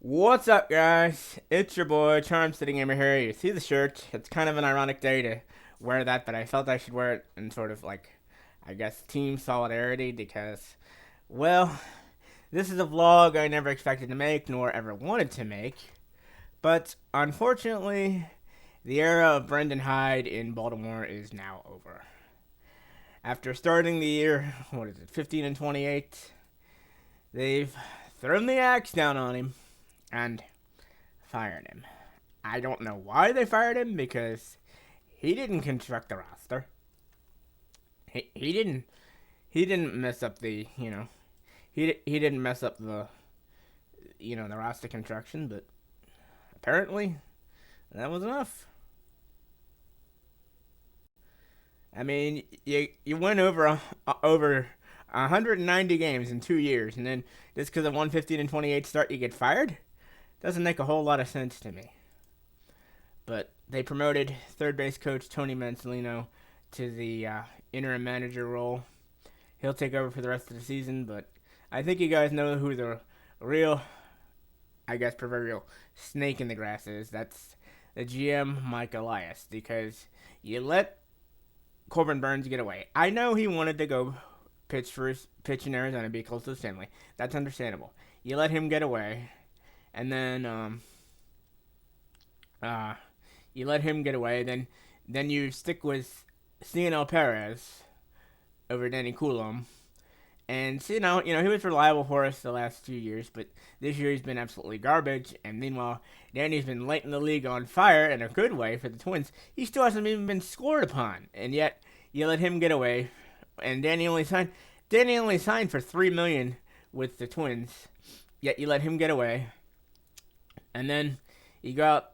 What's up, guys? It's your boy Charm Sitting Gamer here. You see the shirt? It's kind of an ironic day to wear that, but I felt I should wear it in sort of like, I guess, team solidarity because, well, this is a vlog I never expected to make nor ever wanted to make. But unfortunately, the era of Brendan Hyde in Baltimore is now over. After starting the year, 15 and 28, they've thrown the axe down on him and fired him. I don't know why they fired him because he didn't construct the roster. He didn't mess up he didn't mess up the roster construction, but apparently that was enough. I mean, you went over 190 games in 2 years, and then just because of 115 and 28 start, you get fired. Doesn't make a whole lot of sense to me. But they promoted third base coach Tony Mansolino to the interim manager role. He'll take over for the rest of the season, but I think you guys know who the real, I guess, proverbial snake in the grass is. That's the GM, Mike Elias, because you let Corbin Burns get away. I know he wanted to go pitch in Arizona, be close to his family. That's understandable. You let him get away, and then uh, you let him get away. Then you stick with Cionel Perez over Danny Coulomb. And he was reliable for us the last 2 years, but this year he's been absolutely garbage. And meanwhile, Danny's been lighting the league on fire in a good way for the Twins. He still hasn't even been scored upon, and yet you let him get away. And Danny only signed for $3 million with the Twins, yet you let him get away. And then you go out,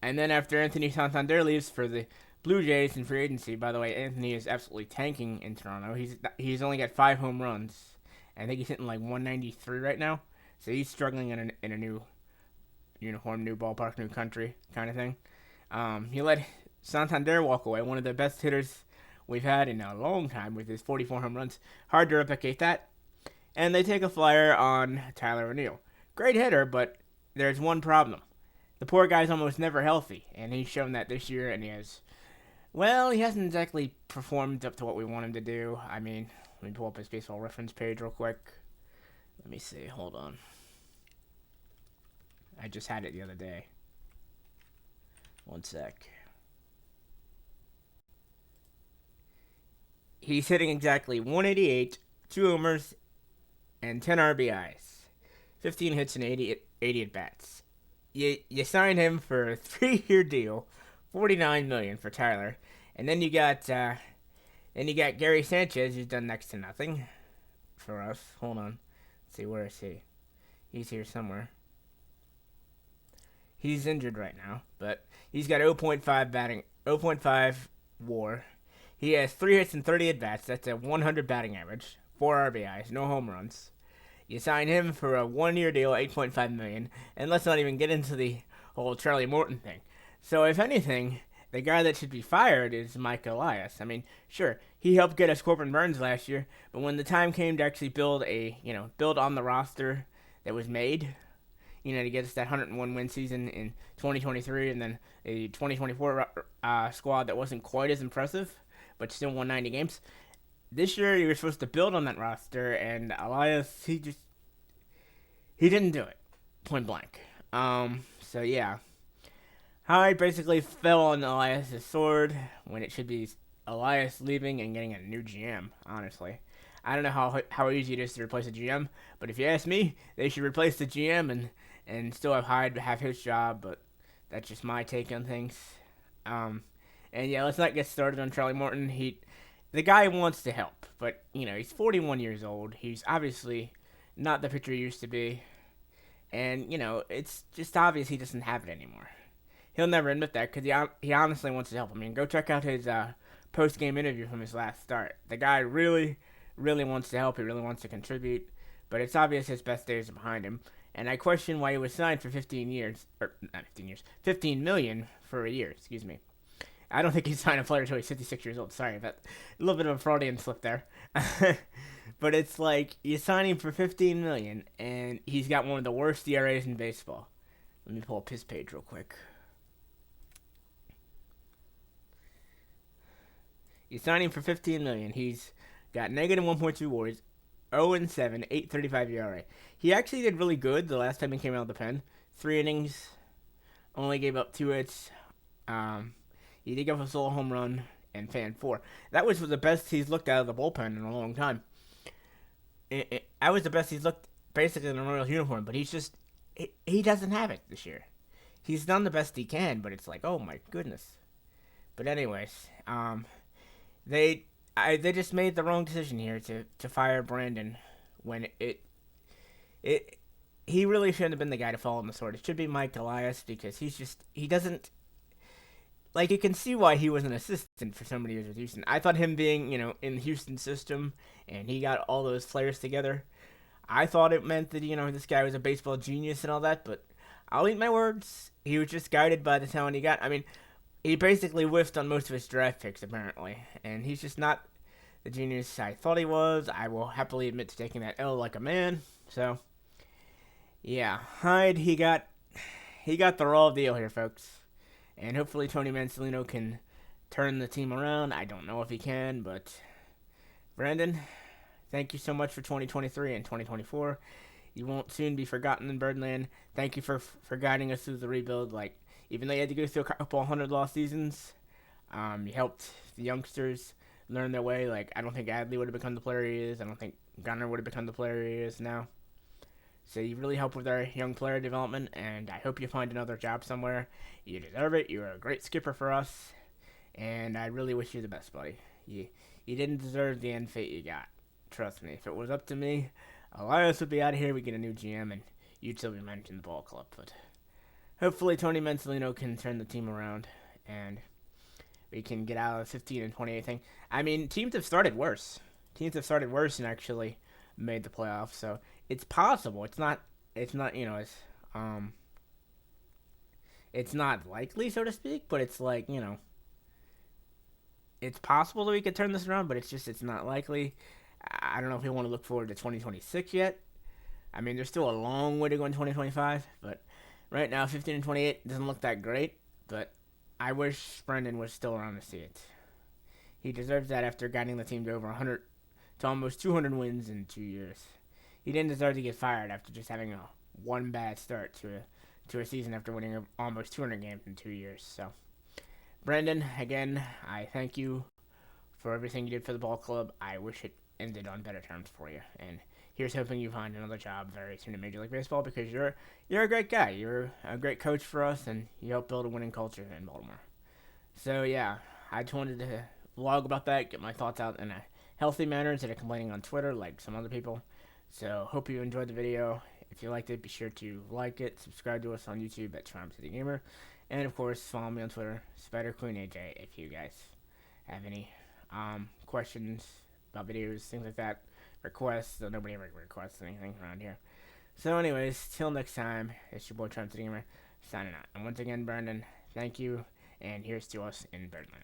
and then after Anthony Santander leaves for the Blue Jays in free agency. By the way, Anthony is absolutely tanking in Toronto. He's only got 5 home runs. I think he's hitting like 193 right now. So he's struggling in a new uniform, new ballpark, new country kind of thing. He let Santander walk away, one of the best hitters we've had in a long time with his 44 home runs. Hard to replicate that. And they take a flyer on Tyler O'Neill. Great hitter, but there's one problem. The poor guy's almost never healthy, and he's shown that this year, and he hasn't exactly performed up to what we want him to do. I mean, let me pull up his baseball reference page real quick. Let me see. Hold on. I just had it the other day. One sec. He's hitting exactly 188, 2 homers, and 10 RBIs. 15 hits and 80 at bats. You signed him for a 3-year deal, $49 million for Tyler, and then you got Gary Sanchez, who's done next to nothing for us. Hold on, let's see, where is he? He's here somewhere. He's injured right now, but he's got 0.5 batting, 0.5 WAR. He has 3 hits and 30 at bats. That's a 100 batting average, 4 RBIs, no home runs. You sign him for a 1-year deal, $8.5 million, and let's not even get into the whole Charlie Morton thing. So if anything, the guy that should be fired is Mike Elias. I mean, sure, he helped get us Corbin Burns last year, but when the time came to actually build on the roster that was made, to get us that 101 win season in 2023, and then a 2024 squad that wasn't quite as impressive, but still won 90 games. This year, you were supposed to build on that roster, and Elias, he didn't do it, point blank. So yeah, Hyde basically fell on Elias' sword when it should be Elias leaving and getting a new GM. Honestly, I don't know how easy it is to replace a GM, but if you ask me, they should replace the GM and still have Hyde have his job. But that's just my take on things. And yeah, let's not get started on Charlie Morton. The guy wants to help, but he's 41 years old. He's obviously not the pitcher he used to be, and it's just obvious he doesn't have it anymore. He'll never admit that because he honestly wants to help. I mean, go check out his post-game interview from his last start. The guy really, really wants to help. He really wants to contribute, but it's obvious his best days are behind him. And I question why he was signed for 15 years, or not 15 years, $15 million for a year. Excuse me. I don't think he signed a player until he's 56 years old. Sorry, but a little bit of a Freudian slip there. But it's like you sign him for 15 million, and he's got one of the worst ERAs in baseball. Let me pull up his page real quick. You sign him for 15 million. He's got negative 1.2 WARs, 0-7, 8.35 ERA. He actually did really good the last time he came out of the pen. 3 innings, only gave up 2 hits. He did give us a solo home run and fan 4. That was the best he's looked out of the bullpen in a long time. That was the best he's looked basically in a Royals uniform, but he doesn't have it this year. He's done the best he can, but it's like, oh my goodness. But anyways, they just made the wrong decision here to fire Brandon when it he really shouldn't have been the guy to fall on the sword. It should be Mike Elias because he doesn't like, you can see why he was an assistant for so many years with Houston. I thought him being, in the Houston system and he got all those players together, I thought it meant that, this guy was a baseball genius and all that, but I'll eat my words. He was just guided by the talent he got. I mean, he basically whiffed on most of his draft picks, apparently, and he's just not the genius I thought he was. I will happily admit to taking that L like a man. So, yeah, Hyde, he got the raw deal here, folks. And hopefully Tony Mansolino can turn the team around. I don't know if he can, but Brandon, thank you so much for 2023 and 2024. You won't soon be forgotten in Birdland. Thank you for guiding us through the rebuild. Like, even though you had to go through a couple 100-loss seasons, you helped the youngsters learn their way. Like, I don't think Adley would have become the player he is. I don't think Gunnar would have become the player he is now. So you really helped with our young player development, and I hope you find another job somewhere. You deserve it. You're a great skipper for us, and I really wish you the best, buddy. You didn't deserve the end fate you got. Trust me. If it was up to me, Elias would be out of here. We get a new GM, and you'd still be managing the ball club. But hopefully Tony Mansolino can turn the team around, and we can get out of the 15 and 28 thing. I mean, teams have started worse. And actually made the playoffs, so it's possible. It's not it's not likely, so to speak, but it's like, it's possible that we could turn this around, but it's not likely. I don't know if we want to look forward to 2026 yet. I mean, there's still a long way to go in 2025, but right now 15 and 28 doesn't look that great, but I wish Brendan was still around to see it. He deserves that after guiding the team to over 100 to almost 200 wins in 2 years. He didn't deserve to get fired after just having a one bad start to a season after winning almost 200 games in 2 years. So, Brandon, again, I thank you for everything you did for the ball club. I wish it ended on better terms for you. And here's hoping you find another job very soon in Major League Baseball, because you're a great guy. You're a great coach for us, and you help build a winning culture in Baltimore. So, yeah, I just wanted to vlog about that, get my thoughts out in a healthy manner instead of complaining on Twitter like some other people. So, hope you enjoyed the video. If you liked it, be sure to like it, subscribe to us on YouTube at Charm City Gamer, and of course, follow me on Twitter, SpiderQueenAJ, if you guys have any questions about videos, things like that, requests. So nobody ever requests anything around here. So, anyways, till next time, it's your boy Charm City Gamer signing out. And once again, Brandon, thank you, and here's to us in Birdland.